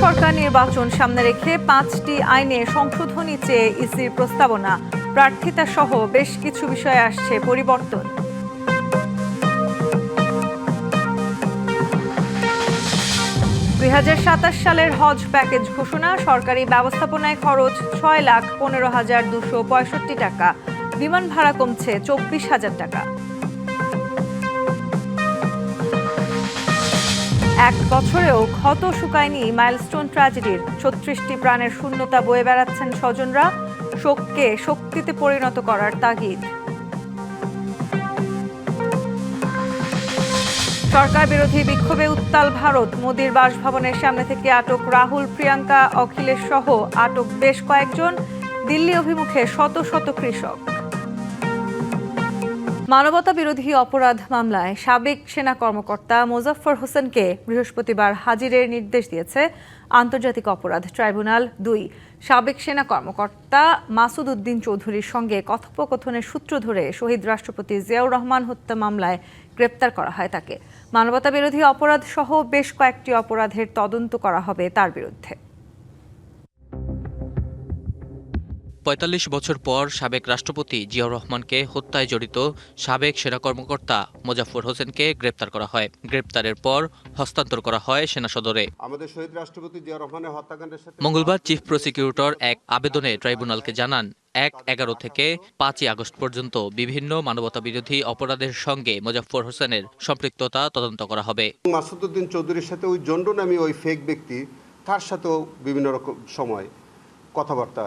সরকার নির্বাচন সামনে রেখে 5টি আইনে সংশোধনী চেয়ে ইসির প্রস্তাবনা, প্রার্থিতা সহ বেশ কিছু বিষয়ে আসছে পরিবর্তন। সালের হজ প্যাকেজ ঘোষণা, সরকারি ব্যবস্থাপনায় খরচ 6,15,265 টাকা, বিমান ভাড়া কমছে 24,000 টাকা। এক বছরেও ক্ষত শুকায়নি মাইলস্টোন ট্র্যাজেডির, 36টি প্রাণের শূন্যতা বয়ে বেড়াচ্ছেন স্বজনরা, শোককে শক্তিতে পরিণত করার তাগিদ। সরকার বিরোধী বিক্ষোভে উত্তাল ভারত, মোদির বাসভবনের সামনে থেকে আটক রাহুল, প্রিয়াঙ্কা, অখিলেশ সহ আটক বেশ কয়েকজন, দিল্লি অভিমুখে শত শত কৃষক। মানবতা বিরোধী অপরাধ মামলায় সাবেক সেনা কর্মকর্তা মোজাফফর হোসেনকে বৃহস্পতিবার হাজিরের নির্দেশ দিয়েছে আন্তর্জাতিক অপরাধ ট্রাইব্যুনাল ২। সাবেক সেনা কর্মকর্তা মাসুদ উদ্দিন চৌধুরীর সঙ্গে কথোপকথনের সূত্র ধরে শহীদ রাষ্ট্রপতি জিয়াউর রহমান হত্যা মামলায় গ্রেপ্তার করা হয় তাকে। মানবতা বিরোধী অপরাধ সহ বেশ কয়েকটি অপরাধের তদন্ত করা হবে তার বিরুদ্ধে। ৪৫ বছর পর সাবেক রাষ্ট্রপতি জিয়াউর রহমানকে হত্যায় জড়িত সাবেক সেনা কর্মকর্তা মোজাফফর হোসেনকে গ্রেপ্তার করা হয়। গ্রেপ্তারের পর হস্তান্তর করা হয় সেনা সদরে। আমাদের শহীদ রাষ্ট্রপতি জিয়াউর রহমানের হত্যাকাণ্ডের সাথে মঙ্গলবার চিফ প্রসিকিউটর এক আবেদনে ট্রাইব্যুনালকে জানান, ১/১১ থেকে ৫ই আগস্ট পর্যন্ত বিভিন্ন মানবতা বিরোধী অপরাধের সঙ্গে মোজাফফর হোসেনের সম্পৃক্ততা তদন্ত করা হবে। মাসুদ উদ্দিন চৌধুরীর সাথে ওই জন্ডু নামী ওই ফেক ব্যক্তি, তার সাথেও বিভিন্ন রকম সময় কথাবার্তা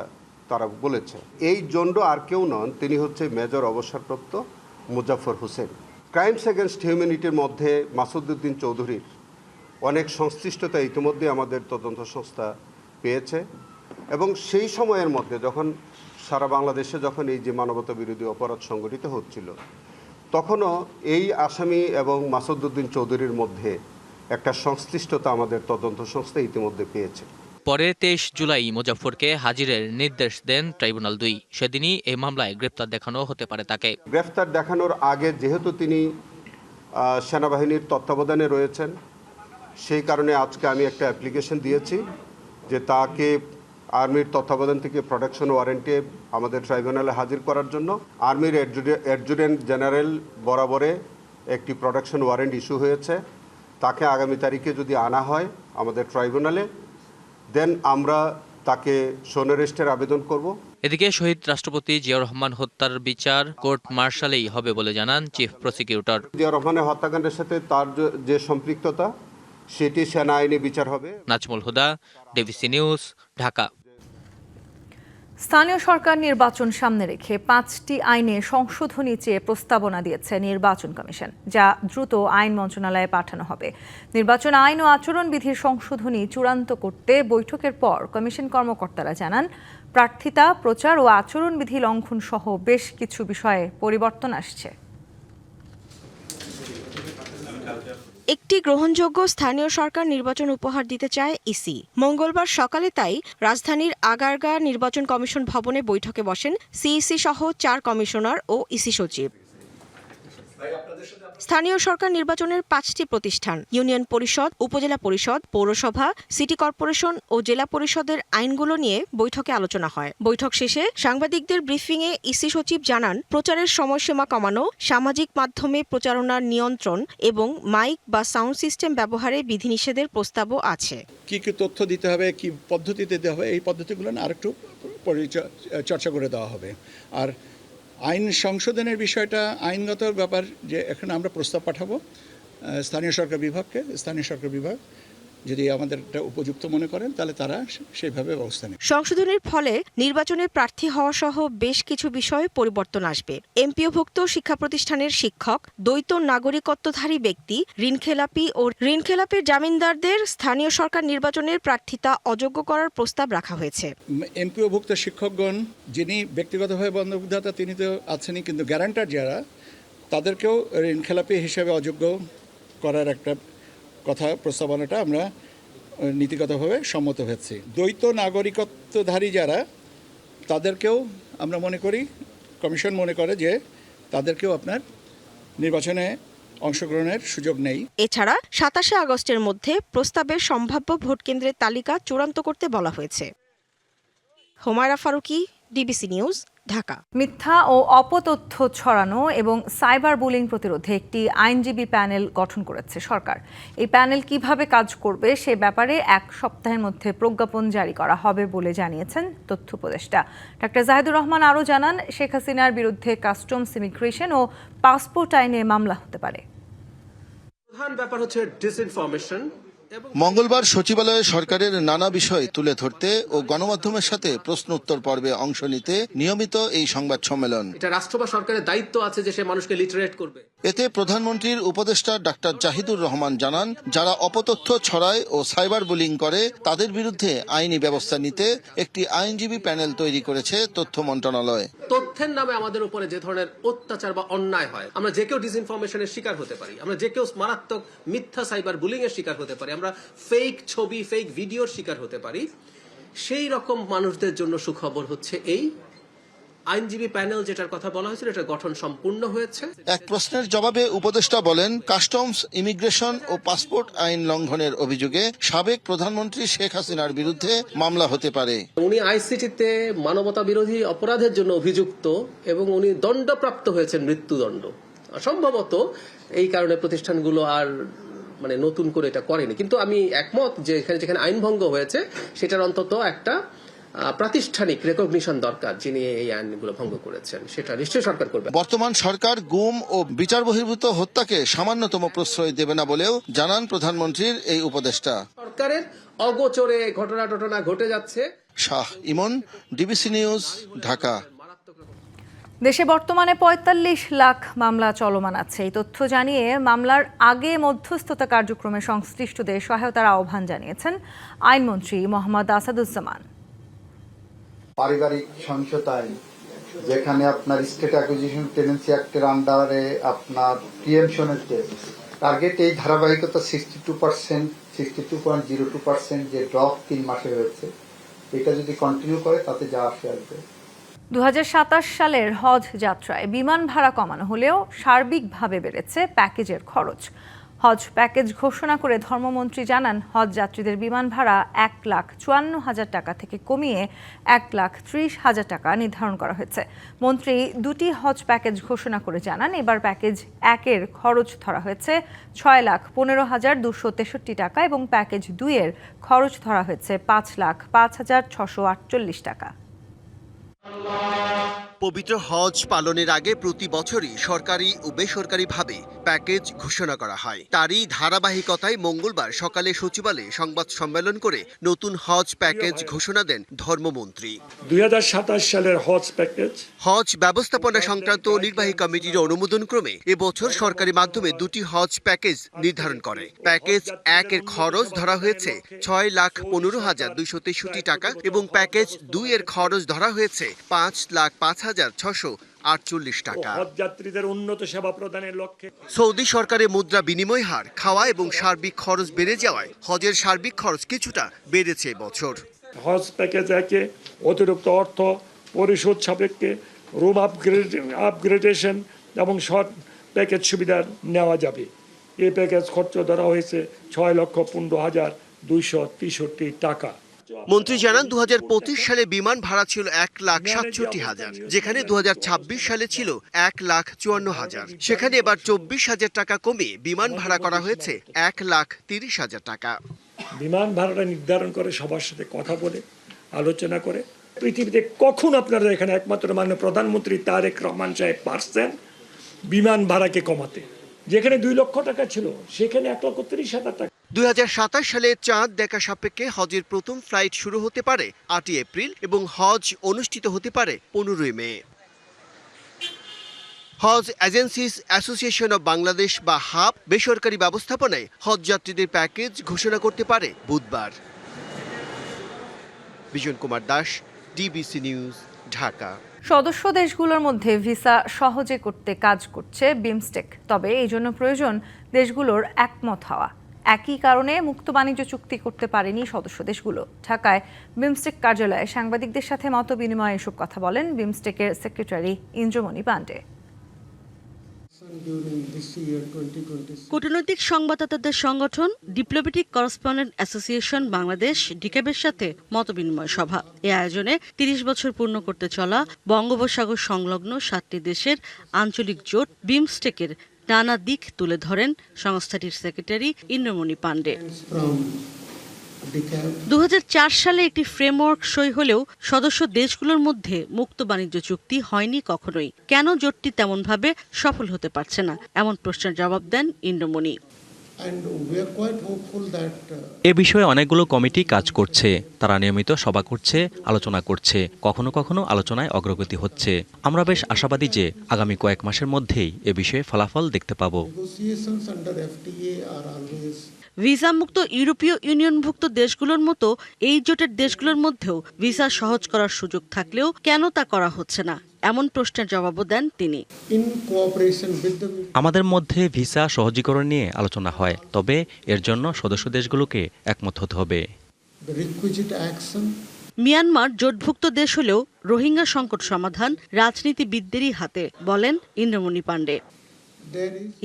তারা বলেছে। এই জন্ডু আর কেউ নন, তিনি হচ্ছে মেজর অবসরপ্রাপ্ত মোজাফফর হোসেন। ক্রাইমস এগেনস্ট হিউম্যানিটির মধ্যে মাসুদ উদ্দিন চৌধুরীর অনেক সংশ্লিষ্টতা ইতিমধ্যে আমাদের তদন্ত সংস্থা পেয়েছে, এবং সেই সময়ের মধ্যে যখন সারা বাংলাদেশে যখন এই যে মানবতা বিরোধী অপরাধ সংগঠিত হচ্ছিল, তখনও এই আসামি এবং মাসুদ উদ্দিন চৌধুরীর মধ্যে একটা সংশ্লিষ্টতা আমাদের তদন্ত সংস্থা ইতিমধ্যে পেয়েছে। পরে ২৩ জুলাই মোজাফফরকে হাজিরের নির্দেশ দেন ট্রাইব্যুনাল ২। সেদিনই এই মামলায় গ্রেপ্তার দেখানো হতে পারে তাকে। গ্রেফতার দেখানোর আগে যেহেতু তিনি সেনাবাহিনীর তত্ত্বাবধানে রয়েছেন, সেই কারণে আজকে আমি একটা অ্যাপ্লিকেশন দিয়েছি যে তাকে আর্মির তত্ত্বাবধান থেকে প্রোটেকশন ওয়ারেন্টে আমাদের ট্রাইব্যুনালে হাজির করার জন্য। আর্মির অ্যাডজুটেন্ট জেনারেল বরাবরে একটি প্রোটেকশন ওয়ারেন্ট ইস্যু হয়েছে, তাকে আগামী তারিখে যদি আনা হয় আমাদের ট্রাইব্যুনালে, দেন আমরা তাকে শোন অ্যারেস্টের আবেদন করব। এদিকে শহীদ রাষ্ট্রপতি জিয়াউর রহমান হত্যার বিচার কোর্ট মার্শালেই হবে বলে জানান চিফ প্রসিকিউটর। জিয়াউর রহমানের হত্যাকাণ্ডের সাথে তার যে সম্পৃক্ততা, সেটি সেনা আইনে বিচার হবে। নাজমুল হুদা, ডিবিসি নিউজ, ঢাকা। স্থানীয় সরকার নির্বাচন সামনে রেখে 5টি আইনে সংশোধনী চেয়ে প্রস্তাবনা দিয়েছে নির্বাচন কমিশন, যা দ্রুত আইন মন্ত্রণালয়ে পাঠানো হবে। নির্বাচন আইন ও আচরণবিধির সংশোধনী চূড়ান্ত করতে বৈঠকের পর কমিশন কর্মকর্তারা জানান, প্রার্থিতা, প্রচার ও আচরণবিধি লঙ্ঘন সহ বেশ কিছু বিষয়ে পরিবর্তন আসছে। একটি গ্রহণযোগ্য স্থানীয় সরকার নির্বাচন উপহার দিতে চায় ইসি। মঙ্গলবার সকালে তাই রাজধানীর আগারগাঁ নির্বাচন কমিশন ভবনে বৈঠকে বসেন সিইসি সহ 4 কমিশনার ও ইসি সচিব। স্থানীয় সরকার নির্বাচনের 5টি প্রতিষ্ঠান, ইউনিয়ন পরিষদ, উপজেলা পরিষদ, পৌরসভা, সিটি কর্পোরেশন ও জেলা পরিষদের আইনগুলো নিয়ে বৈঠকে আলোচনা হয়। বৈঠক শেষে সাংবাদিকদের ব্রিফিংয়ে ইসি সচিব জানান, প্রচারের সময়সীমা কমানো, সামাজিক মাধ্যমে প্রচারণার নিয়ন্ত্রণ এবং মাইক বা সাউন্ড সিস্টেম ব্যবহারে বিধিনিষেধের প্রস্তাবও আছে। কি কি তথ্য দিতে হবে, কি পদ্ধতিতে দিতে হবে, এই পদ্ধতিগুলো না আরেকটু চর্চা করে দেওয়া হবে। আর আইন সংশোধনের বিষয়টা আইনগত ব্যাপার, যে এখন আমরা প্রস্তাব পাঠাবো স্থানীয় সরকার বিভাগকে। স্থানীয় সরকার বিভাগ যদি আমাদের উপযুক্ত মনে করেন, তাহলে তারা সেইভাবে ব্যবস্থা নেবে। সংশোধনের ফলে নির্বাচনে প্রার্থী হওয়া সহ বেশ কিছু বিষয়ে পরিবর্তন আসবে। এমপিওভুক্ত শিক্ষা প্রতিষ্ঠানের শিক্ষক, দ্বৈত নাগরিকত্বধারী ব্যক্তি, ঋণখেলাপি ও ঋণখেলাপের জামিনদারদের স্থানীয় সরকার নির্বাচনের প্রার্থিতা অযোগ্য করার প্রস্তাব রাখা হয়েছে। এমপিওভুক্ত শিক্ষকগণ যিনি ব্যক্তিগতভাবে বন্ধকদাতা তিনি তো আছেনই, কিন্তু গ্যারান্টার যারা, তাদেরকেও ঋণখেলাপি হিসেবে অযোগ্য করার একটা কথা প্রস্তাবনাটা আমরা নীতিগতভাবে সম্মত হয়েছি। দ্বৈত নাগরিকত্বধারী যারা, তাদেরকেও আমরা মনে করি, কমিশন মনে করে যে তাদেরকেও আপনার নির্বাচনে অংশগ্রহণের সুযোগ নেই। এছাড়া ২৭শে আগস্টের মধ্যে প্রস্তাবের সম্ভাব্য ভোটকেন্দ্রের তালিকা চূড়ান্ত করতে বলা হয়েছে। Humaira Farooqui, DBC news, Dhaka. মিথ্যা ও অপতথ্য ছড়ানো এবং সাইবার বুলিং প্রতিরোধে একটি আইনজীবী প্যানেল গঠন করেছে সরকার। এই প্যানেল কিভাবে কাজ করবে সে ব্যাপারে এক সপ্তাহের মধ্যে প্রজ্ঞাপন জারি করা হবে বলে জানিয়েছেন তথ্য উপদেষ্টা ডক্টর জাহিদুর রহমান। আরও জানান, শেখ হাসিনার বিরুদ্ধে কাস্টমস, ইমিগ্রেশন ও পাসপোর্ট আইনে মামলা হতে পারে। প্রধান ব্যাপার হচ্ছে ডিসইনফরমেশন। মঙ্গলবার সচিবালয়ে সরকারের নানা বিষয় তুলে ধরতে ও গণমাধ্যমের সাথে প্রশ্ন উত্তর পর্বে অংশ নিতে নিয়মিত এই সংবাদ সম্মেলন। এটা রাষ্ট্র বা সরকারের দায়িত্ব আছে যে সে মানুষকে লিটারেট করবে। এতে প্রধানমন্ত্রীর উপদেষ্টা ডাক্তার জাহিদুর রহমান জানান, যারা অপতথ্য ছড়ায় ও সাইবার বুলিং করে তাদের বিরুদ্ধে আইনি ব্যবস্থা নিতে একটি আইনজীবী প্যানেল তৈরি করেছে তথ্য মন্ত্রণালয়। তথ্যের নামে আমাদের উপরে যে ধরনের অত্যাচার বা অন্যায় হয়, আমরা যে কেউ ডিসইনফরমেশনের শিকার হতে পারি, আমরা যে কেউ মারাত্মক মিথ্যা সাইবার বুলিং এর শিকার হতে পারি, আমরা ফেক ছবি, ফেক ভিডিওর শিকার হতে পারি। সেই রকম মানুষদের জন্য সুখবর হচ্ছে এই আইনজীবী প্যানেল যেটার কথা বলা হয়েছিল, এটা গঠন সম্পূর্ণ হয়েছে। এক প্রশ্নের জবাবে উপদেষ্টা বলেন, কাস্টমস, ইমিগ্রেশন ও পাসপোর্ট আইন লঙ্ঘনের অভিযোগে সাবেক প্রধানমন্ত্রী শেখ হাসিনার বিরুদ্ধে মামলা হতে পারে। উনি আইসিটিতে মানবতা বিরোধী অপরাধের জন্য অভিযুক্ত এবং উনি দণ্ডপ্রাপ্ত হয়েছেন মৃত্যুদণ্ড। সম্ভবত এই কারণে প্রতিষ্ঠানগুলো আর নতুন করে এটা করেনি। কিন্তু আমি একমত যে এখানে যেখানে আইন ভঙ্গ হয়েছে সেটার অন্তত একটা প্রাতিষ্ঠানিক রেকগনিশন দরকার। যিনি এই আইনগুলো ভঙ্গ করেছেন সেটা নিশ্চয়ই সরকার করবে। বর্তমান সরকার গুম ও বিচার বহির্ভূত হত্যাকে সামান্যতম প্রশ্রয় দেবে না বলেও জানান প্রধানমন্ত্রীর এই উপদেষ্টা। সরকারের অগোচরে ঘটনা ঘটে যাচ্ছে। শাহ ইমন, ডিবিসি নিউজ, ঢাকা। দেশে বর্তমানে ৪৫ লাখ মামলা চলমান আছে। এই তথ্য জানিয়ে মামলার আগে মধ্যস্থতা কার্যক্রমে সংশ্লিষ্টদের সহায়তার আহ্বান জানিয়েছেন আইনমন্ত্রী মোহাম্মদ আসাদুজ্জামান। পারিবারিক সহিংসতা আইন, যেখানে আপনার স্টেট অ্যাকুইজিশন টেনেন্সি অ্যাক্টের আন্ডারে আপনার প্রিএমশনের টার্গেট, এই ধারাবাহিকতা 62.02% যে ড্রপ 3 মাসে হয়েছে, এটা যদি কন্টিনিউ করে তাতে যা আসবে। ২০২৭ সালের হজ যাত্রায় বিমান ভাড়া কমানো হলেও সার্বিকভাবে বেড়েছে প্যাকেজের খরচ। হজ প্যাকেজ ঘোষণা করে ধর্মমন্ত্রী জানান, হজ যাত্রীদের বিমান ভাড়া ১,৫৪,০০০ টাকা থেকে কমিয়ে ১,৩০,০০০ টাকা নির্ধারণ করা হয়েছে। মন্ত্রী দুটি হজ প্যাকেজ ঘোষণা করে জানান, এবার প্যাকেজ ১-এর খরচ ধরা হয়েছে ৬,১৫,২৬৩ টাকা এবং প্যাকেজ ২-এর খরচ ধরা হয়েছে ৫,০৫,৬৪৮ টাকা। পবিত্র হজ পালনের আগে প্রতি বছরই সরকারি ও বেসরকারিভাবে প্যাকেজ ঘোষণা করা হয়। তারই ধারাবাহিকতায় মঙ্গলবার সকালে সচিবালয়ে সংবাদ সম্মেলন করে নতুন হজ প্যাকেজ ঘোষণা দেন ধর্মমন্ত্রী। ২০২৭ সালের হজ প্যাকেজ, হজ ব্যবস্থাপনা সংক্রান্ত নির্বাহী কমিটির অনুমোদন ক্রমে এবছর সরকারি মাধ্যমে দুটি হজ প্যাকেজ নির্ধারণ করে। প্যাকেজ ১-এর খরচ ধরা হয়েছে ৬,১৫,২৬৩ টাকা এবং প্যাকেজ ২-এর খরচ ধরা হয়েছে ৫,৫,৬৪৮ টাকা। হজযাত্রীদের উন্নত সেবা প্রদানের লক্ষ্যে সৌদি সরকারের মুদ্রা বিনিময় হার, খাওয়া এবং সার্বিক খরচ বেড়ে যাওয়ায় হজের সার্বিক খরচ কিছুটা বেড়েছে এবছর। হজ প্যাকেজ ১-এ অতিরিক্ত অর্থ পরিশোধ সাপেক্ষে রুম আপগ্রেডেশন এবং শর্ট প্যাকেজ সুবিধা নেওয়া যাবে। এই প্যাকেজ খরচ ধরা হয়েছে ৬,১৫,২৬৩ টাকা। মন্ত্রী জানান, ২০২৫ সালে বিমান ভাড়া ছিল ১,৬৭,০০০, যেখানে ২০২৬ সালে ছিল ১,৫৪,০০০। সেখানে এবার ২৪,০০০ টাকা কমিয়ে বিমান ভাড়া করা হয়েছে ১,৩০,০০০ টাকা। বিমান ভাড়াটা নির্ধারণ করে সবার সাথে কথা বলে আলোচনা করে। পৃথিবীতে কখন আপনারা এখানে একমাত্র মাননীয় প্রধানমন্ত্রী তারেক রহমান সাহেব পারছেন বিমান ভাড়াকে কমাতে? যেখানে ২ লক্ষ টাকা ছিল সেখানে ১,৩০,০০০ টাকা। ২০২৭ সালে চাঁদ দেখা সাপেক্ষে হজের প্রথম ফ্লাইট শুরু হতে পারে ৮ই এপ্রিল এবং হজ অনুষ্ঠিত হতে পারে ১৫ই মে। হজ এজেন্সিস অ্যাসোসিয়েশন অব বাংলাদেশ বা হাব বেসরকারি ব্যবস্থাপনায় হজ যাত্রীদের প্যাকেজ ঘোষণা করতে পারে বুধবার। Bijan Kumar Das, DBC news, Dhaka. সদস্য দেশগুলোর মধ্যে ভিসা সহজে করতে কাজ করছে বিমস্টেক। তবে এই জন্য প্রয়োজন দেশগুলোর একমত হওয়া। একই কারণে মুক্ত বাণিজ্য চুক্তি করতে পারেনি সদস্য দেশগুলো। ঢাকায় বিমস্টেক কার্যালয়ে সাংবাদিকদের সাথে মত বিনিময়ে এসব কথা বলেন বিমস্টেকের সেক্রেটারি ইন্দ্রমণি পাণ্ডে। কূটনৈতিক সংবাদদাতাদের সংগঠন ডিপ্লোম্যাটিক করেসপন্ডেন্ট অ্যাসোসিয়েশন বাংলাদেশ ডিক্যাবের সাথে মতবিনিময় সভা। এ আয়োজনে ৩০ বছর পূর্ণ করতে চলা বঙ্গোপসাগর সংলগ্ন ৭টি দেশের আঞ্চলিক জোট বিমস্টেকের নানা দিক তুলে ধরেন সংস্থাটির সেক্রেটারি ইন্দ্রমণি পাণ্ডে। ২০০৪ সালে একটি ফ্রেমওয়ার্ক সই হলেও সদস্য দেশগুলোর মধ্যে মুক্ত বাণিজ্য চুক্তি হয়নি কখনোই। কেন জোটটি তেমনভাবে সফল হতে পারছে না, এমন প্রশ্নের জবাব দেন ইন্দ্রমণি। এ বিষয়ে অনেকগুলো কমিটি কাজ করছে, তারা নিয়মিত সভা করছে, আলোচনা করছে, কখনো কখনো আলোচনায় অগ্রগতি হচ্ছে। আমরা বেশ আশাবাদী যে আগামী কয়েক মাসের মধ্যেই এ বিষয়ে ফলাফল দেখতে পাব। ভিসামুক্ত ইউরোপীয় ইউনিয়নভুক্ত দেশগুলোর মতো এই জোটের দেশগুলোর মধ্যেও ভিসা সহজ করার সুযোগ থাকলেও কেন তা করা হচ্ছে না, এমন প্রশ্নের জবাবও দেন তিনি। আমাদের মধ্যে ভিসা সহজীকরণ নিয়ে আলোচনা হয়, তবে এর জন্য সদস্য দেশগুলোকে একমত হতে হবে। মিয়ানমার জোটভুক্ত দেশ হলেও রোহিঙ্গা সংকট সমাধান রাজনীতিবিদদেরই হাতে, বলেন ইন্দ্রমণি পাণ্ডে।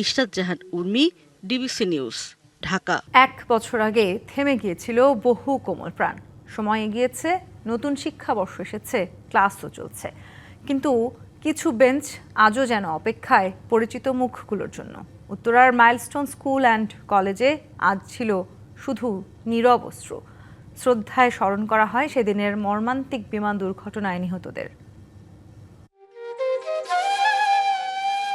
ইশরাত জাহান উর্মি, ডিবিসি নিউজ, ঢাকা। 1 বছর আগে থেমে গিয়েছিল বহু কোমল প্রাণ। সময় এগিয়েছে, নতুন শিক্ষাবর্ষ এসেছে, ক্লাসও চলছে, কিন্তু কিছু বেঞ্চ আজও যেন অপেক্ষায় পরিচিত মুখগুলোর জন্য। উত্তরার মাইলস্টোন স্কুল অ্যান্ড কলেজে আজ ছিল শুধু নীরব অশ্রু। শ্রদ্ধায় স্মরণ করা হয় সেদিনের মর্মান্তিক বিমান দুর্ঘটনায় নিহতদের।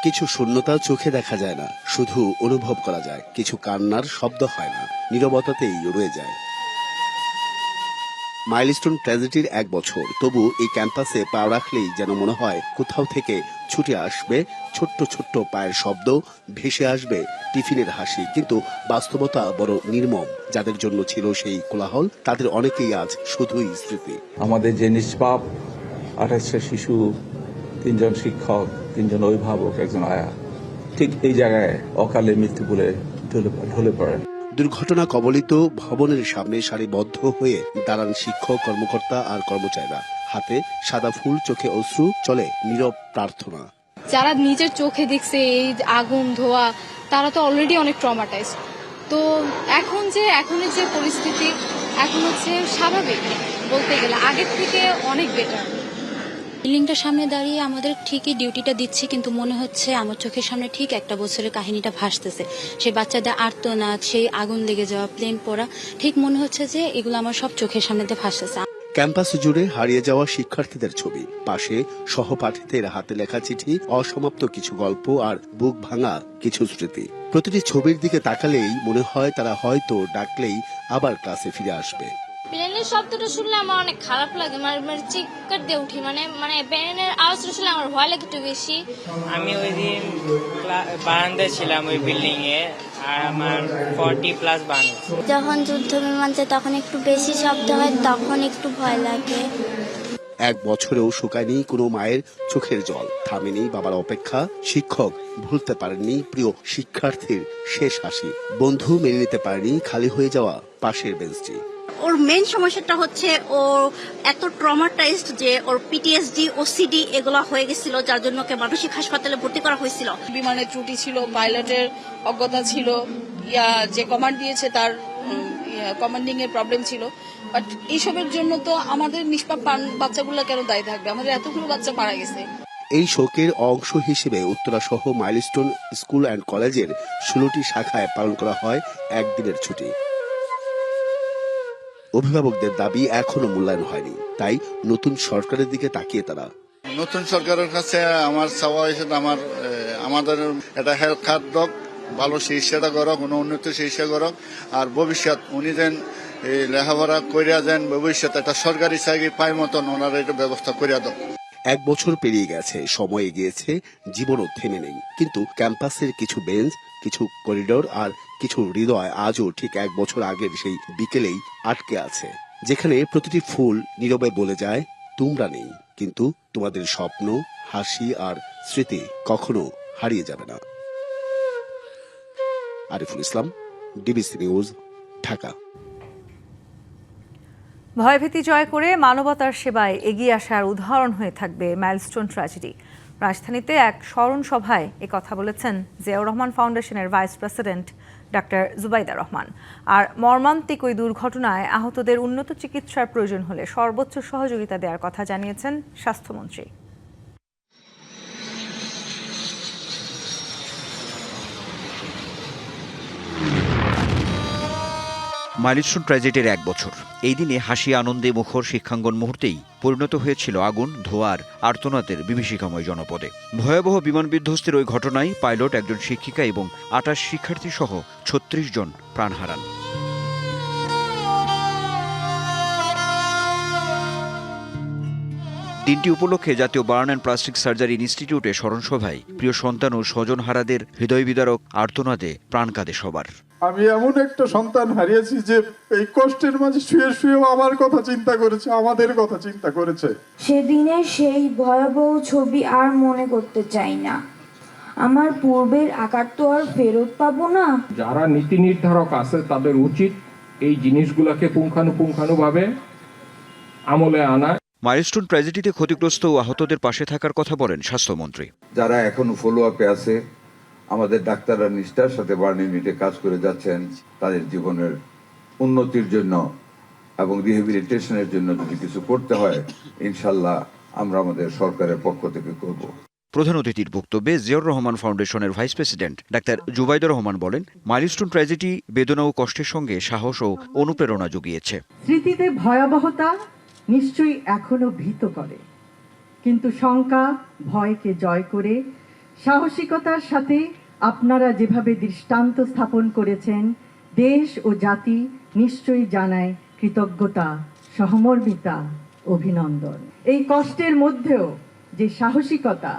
কিছু শূন্যতা চোখে দেখা যায় না, শুধু অনুভব করা যায়। কিছু কান্নার শব্দ হয় না, নীরবতাতেই রয়ে যায়। মাইলস্টোন ট্র্যাজেডির 1 বছর, তবু এই ক্যাম্পাসে পা রাখলেই যেন মনে হয় কোথাও থেকে ছুটে আসবে ছোট্ট ছোট্ট পায়ের শব্দ, ভেসে আসবে টিফিনের হাসি। কিন্তু বাস্তবতা বড় নির্মম। যাদের জন্য ছিল সেই কোলাহল, তাদের অনেকেই আজ শুধুই স্মৃতি। আমাদের যে নিষ্পাপ 28টা শিশু, 3 জন শিক্ষক, 3 জন অভিভাবক, 1 জন আয়া, ঠিক এই জায়গায় অকালে মৃত্যু বলে ঢলে পড়েন। দুর্ঘটনা কবলিত ভবনের সামনে সারিবদ্ধ হয়ে দাঁড়ান শিক্ষক, কর্মকর্তা আর কর্মচারীরা। হাতে সাদা ফুল, চোখে অশ্রু, চলে নীরব প্রার্থনা। যারা নিজের চোখে দেখছে এই আগুন ধোয়া, তারা তো অলরেডি অনেক ট্রমাটাইজড। তো এখনের যে পরিস্থিতি, এখন হচ্ছে স্বাভাবিক বলতে গেলে, আগের থেকে অনেক বেটার। বিল্ডিংটার সামনে দাঁড়িয়ে আমাদের ঠিকই ডিউটিটা দিচ্ছি, কিন্তু মনে হচ্ছে আমার চোখের সামনে ঠিক 1 বছরের কাহিনীটা ভাসতেছে। সেই বাচ্চাদের আর্তনাদ, সেই আগুন লেগে যাওয়া, প্লেন পড়া, ঠিক মনে হচ্ছে যে এগুলো আমার সব চোখের সামনে দিয়ে ভাসতেছে। ক্যাম্পাস জুড়ে হারিয়ে যাওয়া শিক্ষার্থীদের ছবি, পাশে সহপাঠীদের হাতে লেখা চিঠি, অসমাপ্ত কিছু গল্প আর বুক ভাঙা কিছু স্মৃতি। প্রতিটি ছবির দিকে তাকালেই মনে হয় তারা হয়তো ডাকলেই আবার ক্লাসে ফিরে আসবে। প্লেনের শব্দটা শুনলে আমার অনেক খারাপ লাগে, মানে চিৎকার দিয়ে উঠি, মানে প্লেনের আওয়াজটা শুনলে আমার ভয় লাগে একটু বেশি। আমি ওই দিন বারান্দায় ছিলাম ওই বিল্ডিং এ, আর আমার 40+ বারান্দা। যখন যুদ্ধ বিমান যায় তখন একটু বেশি শব্দ হয়, তখন একটু ভয় লাগে। 1 বছরেও শুকায়নি কোনো মায়ের চোখের জল, থামেনি বাবার অপেক্ষা। শিক্ষক ভুলতে পারেননি প্রিয় শিক্ষার্থীর শেষ হাসি, বন্ধু মেনে নিতে পারেনি খালি হয়ে যাওয়া পাশের বেঞ্চটি। ওর মেইন সমস্যাটা হচ্ছে ও এত ট্রমাটাইজড যে ওর PTSD, OCD এগুলো হয়ে গেছিল, যার জন্য ওকে মানসিক হাসপাতালে ভর্তি করা হয়েছিল। বিমানের ত্রুটি ছিল, পাইলটের অজ্ঞতা ছিল, যে কমান্ড দিয়েছে তার কমান্ডিং এর প্রবলেম ছিল। বাট এইসবের জন্য তো আমাদের নিষ্পাপ বাচ্চাগুলো কেন দায়ী থাকবে? আমাদের এতগুলো বাচ্চা মারা গেছে। এই শোকের অংশ হিসেবে উত্তরা সহ মাইলস্টোন স্কুল অ্যান্ড কলেজের 16টি শাখায় পালন করা হয় 1 দিনের ছুটি। অভিভাবকদের দাবি এখনো মূল্যায়ন হয়নি, তাই নতুন সরকারের দিকে তাকিয়ে তারা। নতুন সরকারের কাছে আমার চাওয়া হয়েছে আমাদের এটা হেলথ খাত দক, ভালো চিকিৎসাটা করো, কোনো উন্নত চিকিৎসা করো, আর ভবিষ্যৎ উনি যেন লেখাপড়া করিয়া দেন, ভবিষ্যৎ একটা সরকারি চাকরি পাই মতন ওনারা এটা ব্যবস্থা করিয়া দেন। 1 বছর পেরিয়ে গেছে, সময় এগিয়েছে, জীবনও থেমে নেই। কিন্তু ক্যাম্পাসের কিছু বেঞ্চ, কিছু করিডোর আর কিছু হৃদয় আজও ঠিক 1 বছর আগের সেই বিকেলেই আটকে আছে, যেখানে প্রতিটি ফুল নীরবে বলে যায় তোমরা নেই, কিন্তু তোমাদের স্বপ্ন, হাসি আর স্মৃতি কখনো হারিয়ে যাবে না। Ariful Islam, DBC news, Dhaka. ভয়ভীতি জয় করে মানবতার সেবায় এগিয়ে আসার উদাহরণ হয়ে থাকবে মাইলস্টোন ট্র্যাজেডি। রাজধানীতে এক স্মরণ সভায় কথা বলেছেন জিয়াউর রহমান ফাউন্ডেশনের vice president doctor Zubaida Rahman. আর মর্মান্তিক ওই দুর্ঘটনায় আহতদের উন্নত চিকিৎসার প্রয়োজন হলে সর্বোচ্চ সহযোগিতা দেওয়ার কথা জানিয়েছেন স্বাস্থ্যমন্ত্রী। মাইলস্টোন ট্র্যাজেডির 1 বছর। এই দিনে হাসি আনন্দে মুখর শিক্ষাঙ্গন মুহূর্তেই পরিণত হয়েছিল আগুন, ধোঁয়ার, আর্তনাদের বিভীষিকাময় জনপদে। ভয়াবহ বিমান বিধ্বস্তের ওই ঘটনায় পাইলট, একজন শিক্ষিকা এবং 28 শিক্ষার্থী সহ 36 জন প্রাণ হারান। দিনটি উপলক্ষে জাতীয় বার্ন অ্যান্ড প্লাস্টিক সার্জারি ইনস্টিটিউটে স্মরণসভায় প্রিয় সন্তান ও স্বজনহারাদের হৃদয় বিদারক আর্তনাদে প্রাণ কাঁদে সবার। আমি এমন একটা সন্তান হারিয়েছি যে এই কষ্টের মাঝে শুয়ে শুয়েও আমার কথা চিন্তা করেছে, আমাদের কথা চিন্তা করেছে। সেদিনের সেই ভয়াবহ ছবি আর মনে করতে চাই না। আমার পূর্বের আকার তো আর ফেরত পাবো না। যারা নীতি নির্ধারক আছে তাদের উচিত এই জিনিসগুলোকে পুঙ্খানুপুঙ্খানুভাবে আমলে আনা। মাইলস্টোন ট্র্যাজেডিতে ক্ষতিগ্রস্ত ও আহতদের পাশে থাকার কথা বলেন স্বাস্থ্যমন্ত্রী। যারা এখনো ফলো আপে আছে, আমাদের ডাক্তাররা নিষ্ঠার সাথে বার্ন ইউনিটে কাজ করে যাচ্ছেন, তাদের জীবনের উন্নতির জন্য এবং রিহেবিলিটেশনের জন্য যদি কিছু করতে হয়, ইনশাল্লাহ আমরা আমাদের সরকারের পক্ষ থেকে করব। প্রধান অতিথির বক্তব্যে জিয়াউর রহমান ফাউন্ডেশনের vice president doctor Zubaida Rahman বলেন, মাইলস্টোন ট্র্যাজেডি বেদনা ও কষ্টের সঙ্গে সাহস ও অনুপ্রেরণা জুগিয়েছে। স্মৃতিতে ভয়াবহতা নিশ্চয়ই এখনো ভীত করে, কিন্তু শঙ্কা ভয়কে জয় করে সাহসিকতার সাথে আপনারা যেভাবে দৃষ্টান্ত স্থাপন করেছেন, দেশ ও জাতি নিশ্চয়ই জানায় কৃতজ্ঞতা, সহমর্মিতা, অভিনন্দন। এই কষ্টের মধ্যেও যে সাহসিকতা,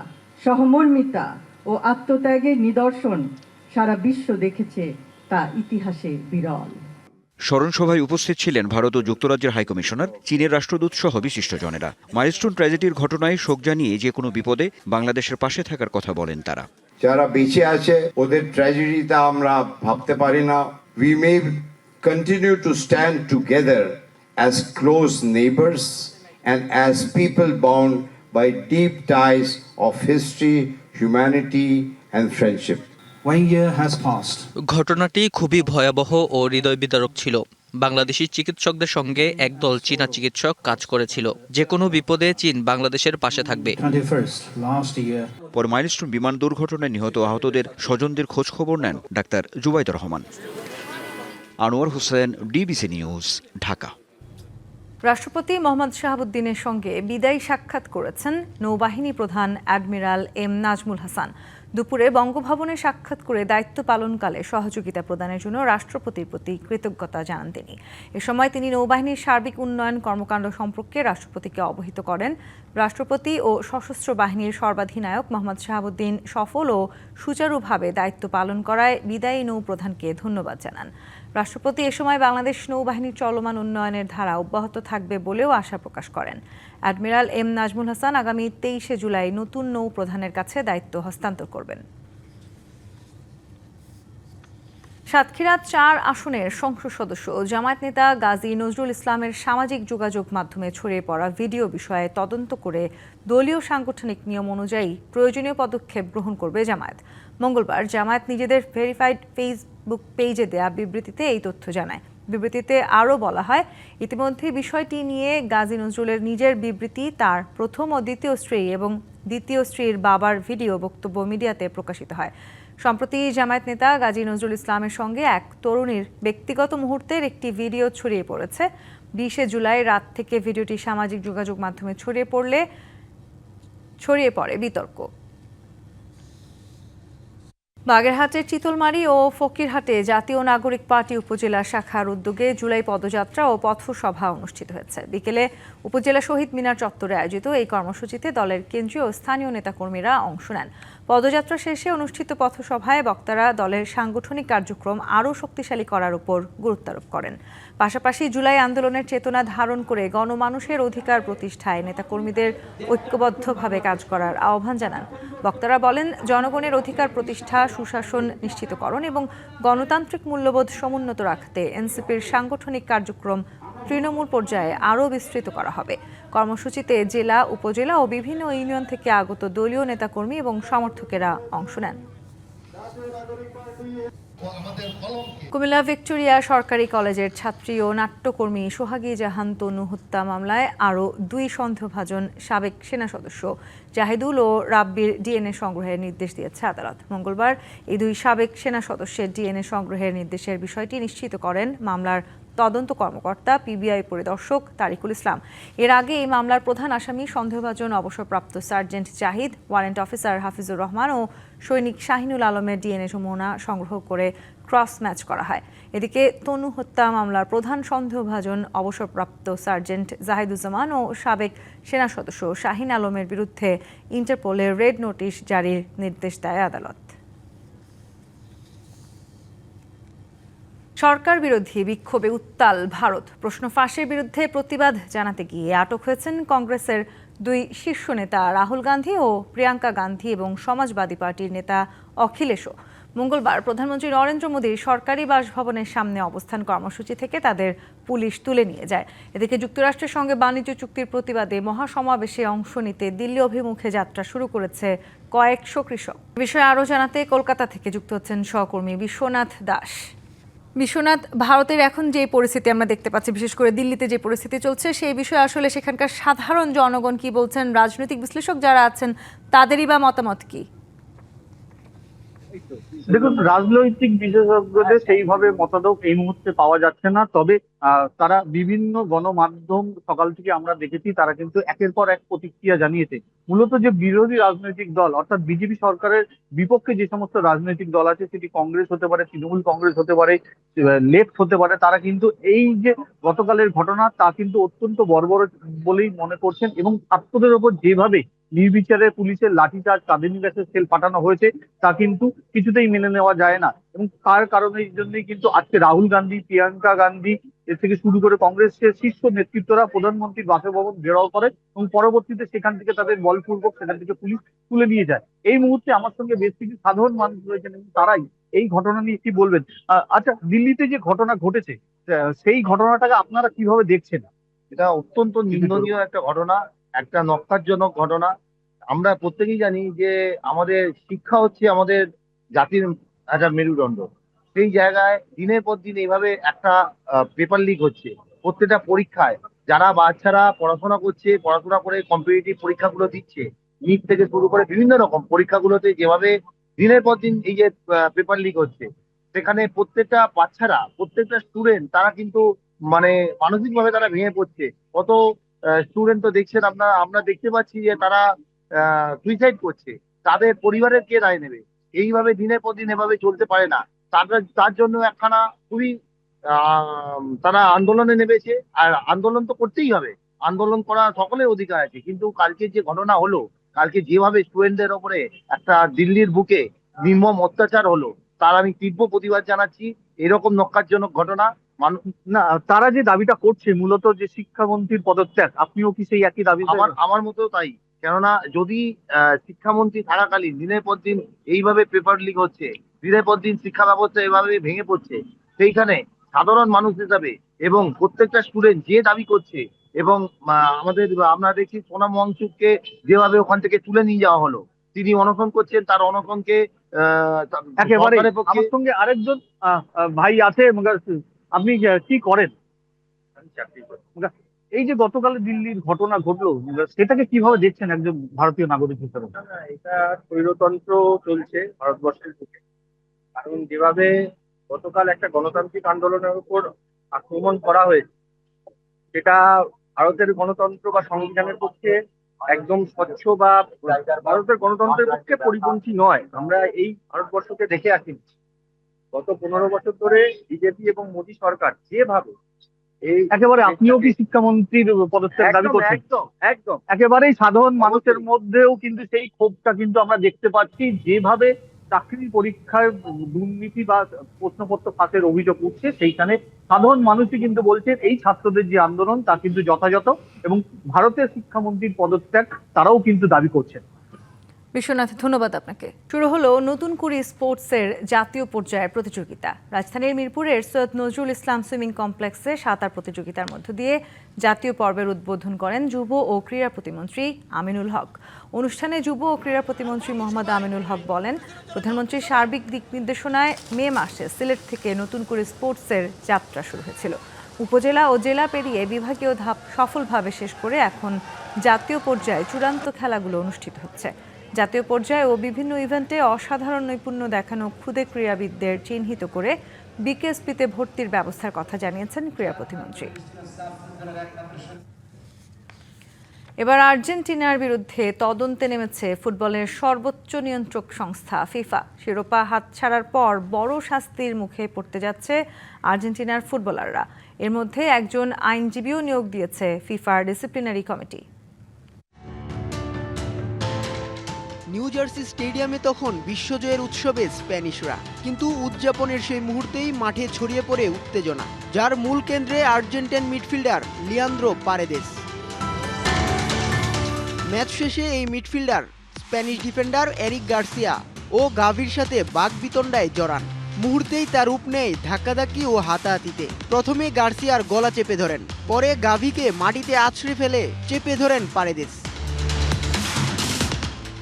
সহমর্মিতা ও আত্মত্যাগের নিদর্শন সারা বিশ্ব দেখেছে, তা ইতিহাসে বিরল। স্মরণসভায় উপস্থিত ছিলেন ভারত ও যুক্তরাজ্যের হাইকমিশনার, চীনের রাষ্ট্রদূত সহ বিশিষ্টজনেরা। মাইলস্টোন ট্র্যাজেডির ঘটনায় শোক জানিয়ে যে কোনো বিপদে বাংলাদেশের পাশে থাকার কথা বলেন তারা। যারা বেঁচে আছে ওদের ট্র্যাজেডিটা আমরা ভাবতে পারি না। We may continue to stand together as close neighbors and as people bound by deep ties of history, humanity and friendship. ঘটনাটি খুবই ভয়াবহ ও হৃদয় বিদারক ছিল। বাংলাদেশি চিকিৎসকদের সঙ্গে একদল চীনা চিকিৎসক কাজ করেছিল। যে কোনো বিপদে চীন বাংলাদেশের পাশে থাকবে। পরে মাইলস্টোন বিমান দুর্ঘটনায় নিহত আহতদের স্বজনদের খোঁজ খবর নেন doctor Zubaida Rahman. Anwar Hossain, DBC news, Dhaka. রাষ্ট্রপতি মোহাম্মদ শাহাবুদ্দিনের সঙ্গে বিদায়ী সাক্ষাৎ করেছেন নৌবাহিনী প্রধান অ্যাডমিরাল এম নাজমুল হাসান। দুপুরে বঙ্গভবনে সাক্ষাৎ করে দায়িত্ব পালনকালে সহযোগিতা প্রদানের জন্য রাষ্ট্রপতির প্রতি কৃতজ্ঞতা জানান তিনি। এ সময় তিনি নৌবাহিনীর সার্বিক উন্নয়ন কর্মকাণ্ড সম্পর্কে রাষ্ট্রপতিকে অবহিত করেন। রাষ্ট্রপতি ও সশস্ত্র বাহিনীর সর্বাধিনায়ক মোহাম্মদ শাহাবুদ্দিন সফল ও সুচারুভাবে দায়িত্ব পালন করায় বিদায়ী নৌপ্রধানকে ধন্যবাদ জানান। রাষ্ট্রপতি এ সময় বাংলাদেশ নৌবাহিনীর চলমান উন্নয়নের ধারা অব্যাহত থাকবে বলেও আশা প্রকাশ করেন। অ্যাডমিরাল এম নাজমুল হাসান আগামী 23শে জুলাই নতুন নৌ প্রধানের কাছে দায়িত্ব হস্তান্তর করবেন। সাতক্ষীরা 4 আসনের সংসদ সদস্য ও জামায়াত নেতা গাজী নজরুল ইসলামের সামাজিক যোগাযোগ মাধ্যমে ছড়িয়ে পড়া ভিডিও বিষয়ে তদন্ত করে দলীয় সাংগঠনিক নিয়ম অনুযায়ী প্রয়োজনীয় পদক্ষেপ গ্রহণ করবে জামায়াত। মঙ্গলবার জামায়াত নিজেদের ভেরিফাইড ফেসবুক পেজে দেয়া বিবৃতিতে এই তথ্য জানায়। বিবৃতিতে আরও বলা হয়, ইতিমধ্যে বিষয়টি নিয়ে গাজী নজরুলের নিজের বিবৃতি, তার প্রথম ও দ্বিতীয় স্ত্রী এবং দ্বিতীয় স্ত্রীর বাবার ভিডিও বক্তব্য মিডিয়াতে প্রকাশিত হয়। সম্প্রতি জামায়াত নেতা গাজী নজরুল ইসলামের সঙ্গে এক তরুণীর ব্যক্তিগত মুহূর্তের একটি ভিডিও ছড়িয়ে পড়েছে। 20শে জুলাই রাত থেকে ভিডিওটি সামাজিক যোগাযোগ মাধ্যমে ছড়িয়ে পড়ে বিতর্ক। বাগেরহাটের চিতলমারী ও ফকিরহাটে জাতীয় নাগরিক পার্টি উপজেলা শাখার উদ্যোগে জুলাই পদযাত্রা ও পথসভা অনুষ্ঠিত হয়েছে। বিকেলে উপজেলা শহীদ মিনার চত্বরে আয়োজিত এই কর্মসূচিতে দলের কেন্দ্রীয় ও স্থানীয় নেতাকর্মীরা অংশ নেন। পদযাত্রা শেষে অনুষ্ঠিত পথসভায় বক্তারা দলের সাংগঠনিক কার্যক্রম আরও শক্তিশালী করার উপর গুরুত্বারোপ করেন। পাশাপাশি জুলাই আন্দোলনের চেতনা ধারণ করে গণমানুষের অধিকার প্রতিষ্ঠায় নেতাকর্মীদের ঐক্যবদ্ধভাবে কাজ করার আহ্বান জানান। বক্তারা বলেন, জনগণের অধিকার প্রতিষ্ঠা, সুশাসন নিশ্চিতকরণ এবং গণতান্ত্রিক মূল্যবোধ সমুন্নত রাখতে এনসিপির সাংগঠনিক কার্যক্রম তৃণমূল পর্যায়ে আরও বিস্তৃত করা হবে। কর্মসূচিতে জেলা, উপজেলা ও বিভিন্ন ইউনিয়ন থেকে আগত দলীয় নেতাকর্মী এবং সমর্থকেরা অংশ নেন। কুমিল্লা ভিক্টোরিয়া সরকারি কলেজের ছাত্রী ও নাট্যকর্মী সোহাগী জাহান তনু হত্যা মামলায় আরও 2 সন্দেহভাজন সাবেক সেনা সদস্য জাহিদুল ও রাব্বির ডিএনএ সংগ্রহের নির্দেশ দিয়েছে আদালত। মঙ্গলবার এই 2 সাবেক সেনা সদস্যের ডিএনএ সংগ্রহের নির্দেশের বিষয়টি নিশ্চিত করেন মামলার তদন্ত কর্মকর্তা পিবিআই পরিদর্শক তারিকুল ইসলাম। এর আগে এই মামলার প্রধান আসামি সন্দেহভাজন অবসরপ্রাপ্ত sergeant Zahid, warrant officer Hafizur Rahman ও সৈনিক শাহিনুল আলমের ডিএনএ নমুনা সংগ্রহ করে ক্রস ম্যাচ করা হয়। এদিকে তনু হত্যা মামলার প্রধান সন্দেহভাজন অবসরপ্রাপ্ত সার্জেন্ট জাহিদুজ্জামান ও সাবেক সেনা সদস্য শাহিন আলমের বিরুদ্ধে ইন্টারপোলের রেড নোটিশ জারির নির্দেশ দেয় আদালত। সরকার বিরোধী বিক্ষোভে উত্তাল ভারত। প্রশ্ন ফাঁসের বিরুদ্ধে প্রতিবাদ জানাতে গিয়ে আটক হয়েছেন কংগ্রেসের 2 শীর্ষ নেতা রাহুল গান্ধী ও প্রিয়াঙ্কা গান্ধী এবং সমাজবাদী পার্টির নেতা অখিলেশও। মঙ্গলবার প্রধানমন্ত্রী নরেন্দ্র মোদীর সরকারি বাসভবনের সামনে অবস্থান কর্মসূচি থেকে তাদের পুলিশ তুলে নিয়ে যায়। এদিকে যুক্তরাষ্ট্রের সঙ্গে বাণিজ্য চুক্তির প্রতিবাদে মহাসমাবেশে অংশ নিতে দিল্লি অভিমুখে যাত্রা শুরু করেছে কয়েকশো কৃষক। বিষয়ে আরও জানাতে কলকাতা থেকে যুক্ত হচ্ছেন সহকর্মী বিশ্বনাথ দাস। বিশ্বনাথ, ভারতের এখন যে পরিস্থিতি আমরা দেখতে পাচ্ছি, বিশেষ করে দিল্লিতে যে পরিস্থিতি চলছে, সেই বিষয়ে আসলে সেখানকার সাধারণ জনগণ কি বলছেন, রাজনৈতিক বিশ্লেষক যারা আছেন তাদেরই বা মতামত কি? দেখুন, রাজনৈতিক বিশেষজ্ঞদের সেইভাবে মতামত এই মুহূর্তে পাওয়া যাচ্ছে না। তবে তারা বিভিন্ন গণমাধ্যম সকাল থেকে আমরা দেখেছি, তারা কিন্তু একের পর এক প্রতিক্রিয়া জানিয়েছে। মূলত যে বিরোধী রাজনৈতিক দল অর্থাৎ বিজেপি সরকারের বিপক্ষে যে সমস্ত রাজনৈতিক দল আছে, সেটি কংগ্রেস হতে পারে, তৃণমূল কংগ্রেস হতে পারে, লেফট হতে পারে, তারা কিন্তু এই যে গতকালের ঘটনা তা কিন্তু অত্যন্ত বর্বর বলেই মনে করছেন এবং ছাত্রদের ওপর যেভাবে নির্বিচারে পুলিশের লাঠিচার্জ, কাঁদানি গ্যাসের সেল পাঠানো হয়েছে তা কিন্তু কিছুতেই মেনে নেওয়া যায় না। এবং তার কারণের জন্যই কিন্তু আজকে রাহুল গান্ধী, প্রিয়াঙ্কা গান্ধী এর থেকে শুরু করে কংগ্রেসের শীর্ষ নেতৃত্বরা প্রধানমন্ত্রীর বাসভবন ঘেরাও করে এবং পরবর্তীতে সেখান থেকে তাদের বলপূর্বক সেখান থেকে পুলিশ তুলে নিয়ে যায়। এই মুহূর্তে আমার সঙ্গে বেশ কিছু সাধারণ মানুষ রয়েছেন এবং তারাই এই ঘটনা নিয়ে কি বলবেন। আচ্ছা, দিল্লিতে যে ঘটনা ঘটেছে সেই ঘটনাটাকে আপনারা কিভাবে দেখছেন? এটা অত্যন্ত নিন্দনীয় একটা ঘটনা, একটা নক্কারজনক ঘটনা। আমরা প্রত্যেকেই জানি যে আমাদের শিক্ষা হচ্ছে আমাদের জাতির একটা মেরুদণ্ড। সেই জায়গায় দিনের পর দিন এইভাবে একটা পেপার লিক হচ্ছে। প্রত্যেকটা পরীক্ষায় যারা বাচ্চারা পড়াশোনা করছে, পড়াশোনা করে কম্পিটিটিভ পরীক্ষাগুলো দিচ্ছে, নিট থেকে শুরু করে বিভিন্ন রকম পরীক্ষাগুলোতে যেভাবে দিনের পর দিন এই যে পেপার লিক হচ্ছে, সেখানে প্রত্যেকটা বাচ্চারা, প্রত্যেকটা স্টুডেন্ট তারা কিন্তু মানে মানসিকভাবে তারা ভেঙে পড়ছে। কত স্টুডেন্ট তো দেখছেন আপনারা, আমরা দেখতে পাচ্ছি যে তারা সুইসাইড করছে। তাদের পরিবারের কে দায় নেবে? এইভাবে দিনের পর দিন এভাবে চলতে পারে না। তার জন্য একখানা খুবই তারা আন্দোলনে নেমেছে। আর আন্দোলন তো করতেই হবে, আন্দোলন করা সকলের অধিকার আছে। কিন্তু কালকে যে ঘটনা হলো, কালকে যেভাবে স্টুডেন্টদের ওপরে একটা দিল্লির বুকে নির্মম অত্যাচার হলো, তার আমি তীব্র প্রতিবাদ জানাচ্ছি। এরকম নক্কারজনক ঘটনা না, তারা যে দাবিটা করছে মূলত যে শিক্ষামন্ত্রীর পদত্যাগ, আপনিও কি সেই একই দাবি? আমার মতো তাই। কেননা যদি শিক্ষামন্ত্রী থাকাকালীন দিনের পর দিন এইভাবে পেপার লিক হচ্ছে, দিনের পর দিন শিক্ষা ব্যবস্থা এভাবে ভেঙে পড়ছে, সেইখানে সাধারণ মানুষ হিসাবে এবং প্রত্যেকটা স্টুডেন্ট যে দাবি করছে এবং আমাদের আমরা দেখছি সোনাম ওয়াংচুককে যেভাবে ওখান থেকে তুলে নিয়ে যাওয়া হলো, তিনি অনশন করছেন, তার অনশনকে একেবারে আমার সঙ্গে আরেকজন ভাই আছে। আপনি কি করেন? এই যে গতকাল দিল্লির ঘটনা ঘটলো, সেটাকে কিভাবে দেখছেন একজন ভারতীয় নাগরিক হিসেবে? এটা স্বৈরতন্ত্র চলছে ভারতবর্ষের বুকে। কারণ যেভাবে গতকাল একটা গণতান্ত্রিক আন্দোলনের উপর আক্রমণ করা হয়েছে, সেটা ভারতের গণতন্ত্র বা সংবিধানের পক্ষে একদম স্বচ্ছ বা ভারতের গণতন্ত্রের পক্ষে পরিপন্থী নয়। আমরা এই ভারতবর্ষকে দেখে আসি গত 15 বছর ধরে বিজেপি এবং মোদী সরকার যেভাবে একেবারে আপনিও কি শিক্ষামন্ত্রীর পদত্যাগ দাবি করছেন? একদম একদম একেবারেই সাধারণ মানুষের মধ্যেও কিন্তু সেই ক্ষোভটা কিন্তু আমরা দেখতে পাচ্ছি। যেভাবে চাকরি পরীক্ষায় দুর্নীতি বা প্রশ্নপত্র ফাঁসের অভিযোগ উঠছে, সেইখানে সাধারণ মানুষই কিন্তু বলছেন এই ছাত্রদের যে আন্দোলন তা কিন্তু যথাযথ এবং ভারতের শিক্ষামন্ত্রীর পদত্যাগ তারাও কিন্তু দাবি করছেন। বিশ্বনাথ, ধন্যবাদ আপনাকে। শুরু হলো নতুন করে স্পোর্টসের জাতীয় পর্যায়ের প্রতিযোগিতা। রাজধানীর মিরপুরের সৈয়দ নজরুল ইসলাম সুইমিং কমপ্লেক্সে সাঁতার প্রতিযোগিতার মধ্য দিয়ে জাতীয় পর্বের উদ্বোধন করেন যুব ও ক্রীড়া প্রতিমন্ত্রী আমিনুল হক। অনুষ্ঠানে যুব ও ক্রীড়া প্রতিমন্ত্রী মোহাম্মদ আমিনুল হক বলেন, প্রধানমন্ত্রীর সার্বিক দিক নির্দেশনায় মে মাসে সিলেট থেকে নতুন করে স্পোর্টসের যাত্রা শুরু হয়েছিল। উপজেলা ও জেলা পেরিয়ে বিভাগীয় ধাপ সফলভাবে শেষ করে এখন জাতীয় পর্যায়ে চূড়ান্ত খেলাগুলো অনুষ্ঠিত হচ্ছে। জাতীয় পর্যায়ে ও বিভিন্ন ইভেন্টে অসাধারণ নৈপুণ্য দেখানো ক্ষুদে ক্রীড়াবিদদের চিহ্নিত করে বিকেএসপিতে ভর্তির ব্যবস্থার কথা জানিয়েছেন ক্রীড়া প্রতিমন্ত্রী। এবার আর্জেন্টিনার বিরুদ্ধে তদন্তে নেমেছে ফুটবলের সর্বোচ্চ নিয়ন্ত্রক সংস্থা ফিফা। শিরোপা হাতছাড়ার পর বড় শাস্তির মুখে পড়তে যাচ্ছে আর্জেন্টিনার ফুটবলাররা। এর মধ্যে একজন আইনজীবীও নিয়োগ দিয়েছে ফিফার ডিসিপ্লিনারি কমিটি। নিউ জার্সি স্টেডিয়ামে তখন বিশ্বজয়ের উৎসবে স্প্যানিশরা, কিন্তু উদযাপনের সেই মুহূর্তেই মাঠে ছড়িয়ে পড়ে উত্তেজনা, যার মূল কেন্দ্রে Argentine midfielder Leandro Paredes. Match শেষে এই midfielder Spanish defender Eric Garcia ও গাভির সাথে বাগবিতণ্ডায় জড়ান। মুহূর্তেই তার রূপ নেয় ধাক্কাধাক্কি ও হাতাহাতিতে। প্রথমে গার্সিয়ার গলা চেপে ধরেন, পরে গাভিকে মাটিতে আছড়ে ফেলে চেপে ধরেন পারেদেস।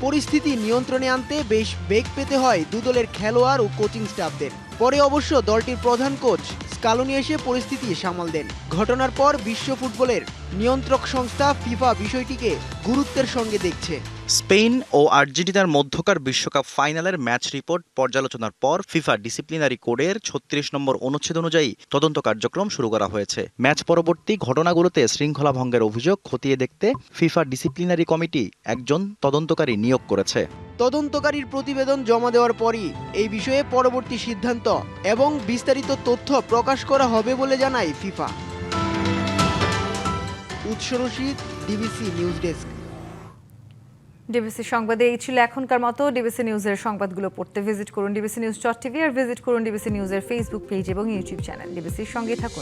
পরিস্থিতি নিয়ন্ত্রণে আনতে বেশ বেগ পেতে হয় দুদলের খেলোয়াড় ও কোচিং স্টাফদের। পরে অবশ্য দলটির প্রধান কোচ স্কালোনি এসে পরিস্থিতি সামাল দেন। ঘটনার পর বিশ্ব ফুটবলের নিয়ন্ত্রক সংস্থা ফিফা বিষয়টিকে গুরুত্বের সঙ্গে দেখছে। স্পেন ও আর্জেন্টিনার মধ্যকার বিশ্বকাপ ফাইনালের ম্যাচ রিপোর্ট পর্যালোচনার পর ফিফা ডিসিপ্লিনারি কোডের ৩৬ নম্বর অনুচ্ছেদ অনুযায়ী তদন্ত কার্যক্রম শুরু করা হয়েছে। ম্যাচ পরবর্তী ঘটনাগুলোতে শৃঙ্খলা ভঙ্গের অভিযোগ খতিয়ে দেখতে ফিফা ডিসিপ্লিনারি কমিটি একজন তদন্তকারী নিয়োগ করেছে। তদন্তকারীর প্রতিবেদন জমা দেওয়ার পরই এই বিষয়ে পরবর্তী সিদ্ধান্ত এবং বিস্তারিত তথ্য প্রকাশ করা হবে বলে জানায় ফিফা। উৎস Rashid, DBC news desk. DBC সংবাদে এই ছিল এখনকার মতো। ডিবিসি নিউজের সংবাদগুলো পড়তে ভিজিট করুন dbcnews.tv আর ভিজিট করুন ডিবিসি নিউজের ফেসবুক পেজ এবং ইউটিউব চ্যানেল। ডিবিসির সঙ্গে থাকুন।